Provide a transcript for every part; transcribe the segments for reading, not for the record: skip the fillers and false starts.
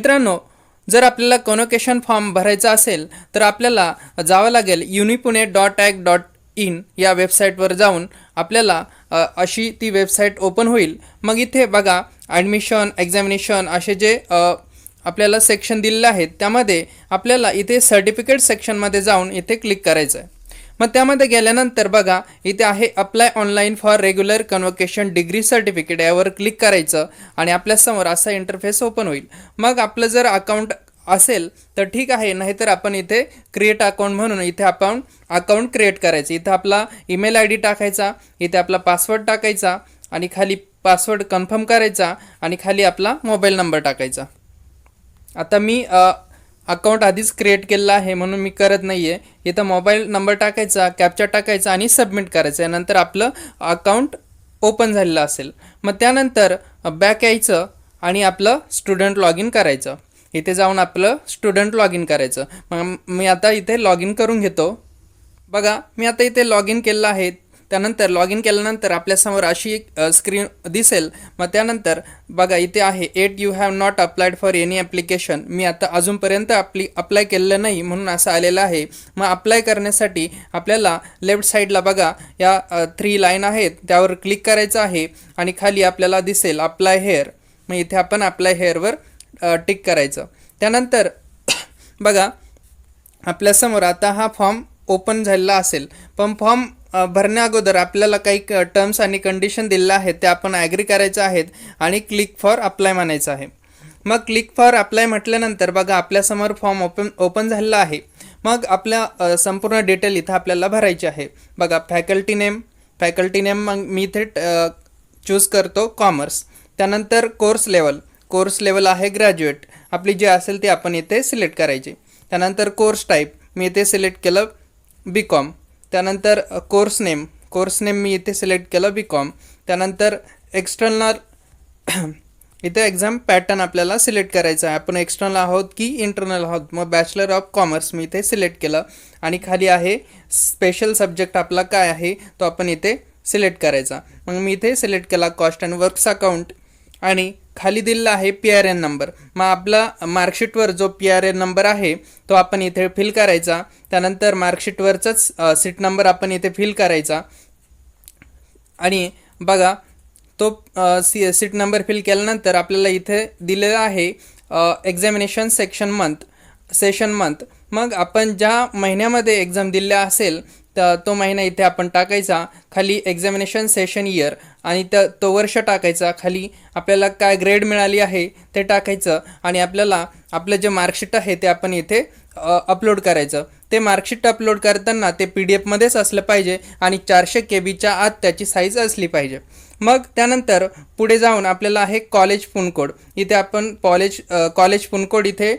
मित्रांनो, जर आपल्याला कॉन्व्होकेशन फॉर्म भरायचा असेल तर आपल्याला जावं लागेल unipune.ac.in या वेबसाईटवर जाऊन आपल्याला अशी ती वेबसाईट ओपन होईल. मग इथे बघा ॲडमिशन, एक्झामिनेशन असे जे आपल्याला सेक्शन दिलेले आहेत त्यामध्ये आपल्याला इथे सर्टिफिकेट सेक्शनमध्ये जाऊन इथे क्लिक करायचं आहे. मग त्यामध्ये गेल्यानंतर बघा इथे आहे apply online for regular convocation degree certificate, यावर क्लिक करायचं आणि आपल्यासमोर असा इंटरफेस ओपन होईल. मग आपलं जर अकाउंट असेल तर ठीक आहे, नाहीतर आपण इथे क्रिएट अकाउंट म्हणून इथे आपण अकाउंट क्रिएट करायचं. इथं आपला ईमेल आय डी टाकायचा, इथे आपला पासवर्ड टाकायचा आणि खाली पासवर्ड कन्फर्म करायचा आणि खाली आपला मोबाईल नंबर टाकायचा. आता मी अकाउंट आधीच क्रिएट केलेला आहे म्हणून मी करत नाही आहे. इथं मोबाईल नंबर टाकायचा, कॅप्चा टाकायचा आणि सबमिट करायचं. यानंतर आपलं अकाउंट ओपन झालेलं असेल. मग त्यानंतर बॅक यायचं आणि आपलं स्टुडंट लॉग इन करायचं. इथे जाऊन आपलं स्टुडंट लॉग इन करायचं. मग मी आता इथे लॉग इन करून घेतो. बघा मी आता इथे लॉग इन केलेलं आहे. त्यानंतर लॉग इन केल्यानंतर आपल्यासमोर अशी एक स्क्रीन दिसेल. मग त्यानंतर बघा इथे आहे you have not applied for any application. मी आता अजूनपर्यंत अप्लाय केलेलं नाही म्हणून असं आलेलं आहे. मग अप्लाय करण्यासाठी आपल्याला लेफ्ट साईडला बघा या 3 लाईन आहेत त्यावर क्लिक करायचं आहे आणि खाली आपल्याला दिसेल अप्लाय हेअर. मग इथे आपण अप्लाय हेअरवर टिक करायचं. त्यानंतर बघा आपल्यासमोर आता हा फॉर्म ओपन झालेला असेल. पण फॉर्म भरण्या अगोदर आपल्याला काही टर्म्स आणि कंडिशन दिलेल्या आहेत त्या आपण ॲग्री करायच्या आहेत आणि क्लिक फॉर अप्लाय म्हणायचं आहे. मग क्लिक फॉर अप्लाय म्हटल्यानंतर बघा आपल्यासमोर फॉर्म ओपन झालेला आहे. मग आपल्या संपूर्ण डिटेल इथं आपल्याला भरायची आहे. बघा फॅकल्टी नेम मग मी इथे चूज करतो कॉमर्स. त्यानंतर कोर्स लेवल आहे ग्रॅज्युएट. आपली जी असेल ती आपण इथे सिलेक्ट करायची. त्यानंतर कोर्स टाईप मी इथे सिलेक्ट केलं BCom. त्यानंतर कोर्स नेम मी इथे सिलेक्ट केलं BCom. त्यानंतर एक्सटर्नल इथे एक्झाम पॅटर्न आपल्याला सिलेक्ट करायचं आहे. आपण एक्सटर्नल आहोत की इंटरनल आहोत. मग बॅचलर ऑफ कॉमर्स मी इथे सिलेक्ट केलं आणि खाली आहे स्पेशल सब्जेक्ट आपला काय आहे तो आपण इथे सिलेक्ट करायचा. मग मी इथे सिलेक्ट केला कॉस्ट अँड वर्क्स अकाउंट आणि खाली दिलेला आहे PRN नंबर. मग आपला मार्कशीटवर जो PRN नंबर आहे तो आपण इथे फिल करायचा. त्यानंतर मार्कशीटवरचाच सीट नंबर आपण इथे फिल करायचा आणि बघा तो सीट नंबर फिल केल्यानंतर आपल्याला इथे दिलेला आहे एक्झामिनेशन सेशन मंथ. मग आपण ज्या महिन्यामध्ये एक्झाम दिल्या असेल तर तो महिना इथे आपण टाकायचा. खाली एक्झामिनेशन सेशन इयर आणि तो वर्ष टाकायचा. खाली आपल्याला काय ग्रेड मिळाली आहे ते टाकायचं आणि आपल्याला आपलं जे मार्कशीट आहे ते आपण इथे अपलोड करायचं. ते मार्कशीट अपलोड करताना ते PDFमध्येच असलं पाहिजे आणि 400 KB आत त्याची साईज असली पाहिजे. मग त्यानंतर पुढे जाऊन आपल्याला आहे कॉलेज पुनकोड. इथे आपण कॉलेज पुनकोड इथे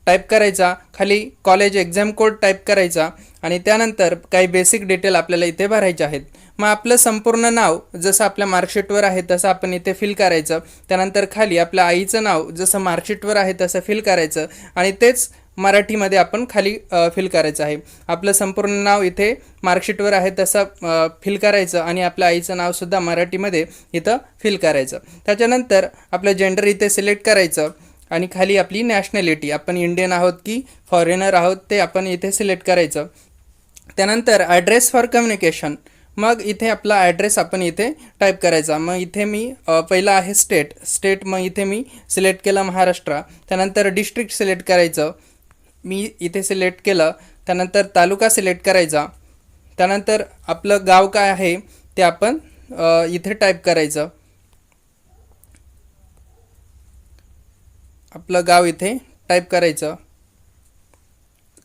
टाईप करायचा. खाली कॉलेज एक्झाम कोड टाईप करायचा आणि त्यानंतर काही बेसिक डिटेल आपल्याला इथे भरायचे आहेत. मग आपलं संपूर्ण नाव जसं आपल्या मार्कशीटवर आहे तसं आपण इथे फिल करायचं. त्यानंतर खाली आपल्या आईचं नाव जसं मार्कशीटवर आहे तसं फिल करायचं आणि तेच मराठीमध्ये आपण खाली फिल करायचं आहे. आपलं संपूर्ण नाव इथे मार्कशीटवर आहे तसं फिल करायचं आणि आपल्या आईचं नावसुद्धा मराठीमध्ये इथं फिल करायचं. त्याच्यानंतर आपलं जेंडर इथे सिलेक्ट करायचं आणि खाली आपली नॅशनॅलिटी आपण इंडियन आहोत की फॉरेनर आहोत ते आपण इथे सिलेक्ट करायचं. त्यानंतर ॲड्रेस फॉर कम्युनिकेशन. मग इथे आपला ॲड्रेस आपण इथे टाईप करायचा. मग इथे मी पहिला आहे स्टेट मग इथे मी सिलेक्ट केलं महाराष्ट्र. त्यानंतर डिस्ट्रिक्ट सिलेक्ट करायचं, मी इथे सिलेक्ट केलं. त्यानंतर तालुका सिलेक्ट करायचा. त्यानंतर आपलं गाव काय आहे ते आपण इथे टाईप करायचं. आपलं गाव इथे टाईप करायचं.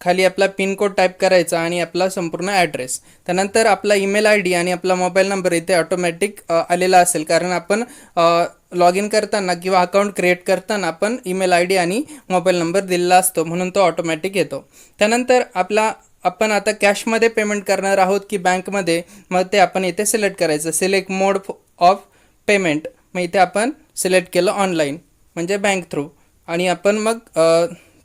खाली आपला पिनकोड टाईप करायचा आणि आपला संपूर्ण ॲड्रेस. त्यानंतर आपला ईमेल आय डी आणि आपला मोबाईल नंबर इथे ऑटोमॅटिक आलेला असेल कारण आपण लॉग इन करताना किंवा अकाउंट क्रिएट करताना आपण ईमेल आय डी आणि मोबाईल नंबर दिलेला असतो म्हणून तो ऑटोमॅटिक येतो. त्यानंतर आपण आता कॅशमध्ये पेमेंट करणार आहोत की बँकमध्ये, मग ते आपण इथे सिलेक्ट करायचं. Select mode of payment. मग इथे आपण सिलेक्ट केलं ऑनलाईन म्हणजे बँक थ्रू आणि आपण मग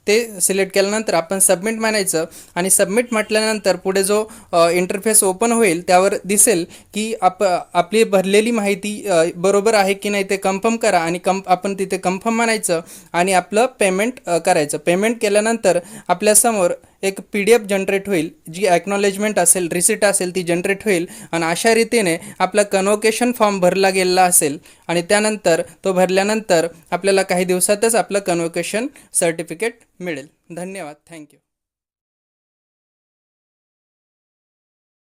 ते सिलेक्ट केल्यानंतर आपण सबमिट म्हणायचं आणि सबमिट म्हटल्यानंतर पुढे जो इंटरफेस ओपन होईल त्यावर दिसेल की आपली भरलेली माहिती बरोबर आहे की नाही ते कन्फर्म करा आणि आपण तिथे कन्फर्म म्हणायचं आणि आपलं पेमेंट करायचं. पेमेंट केल्यानंतर आपल्यासमोर एक PDF जनरेट होईल, जी ॲक्नॉलेजमेंट असेल, रिसिट असेल ती जनरेट होईल आणि अशा रीतीने आपला कन्व्होकेशन फॉर्म भरला गेलेला असेल आणि त्यानंतर तो भरल्यानंतर आपल्याला काही दिवसातच आपलं कन्व्होकेशन सर्टिफिकेट मिळेल. धन्यवाद. थँक्यू.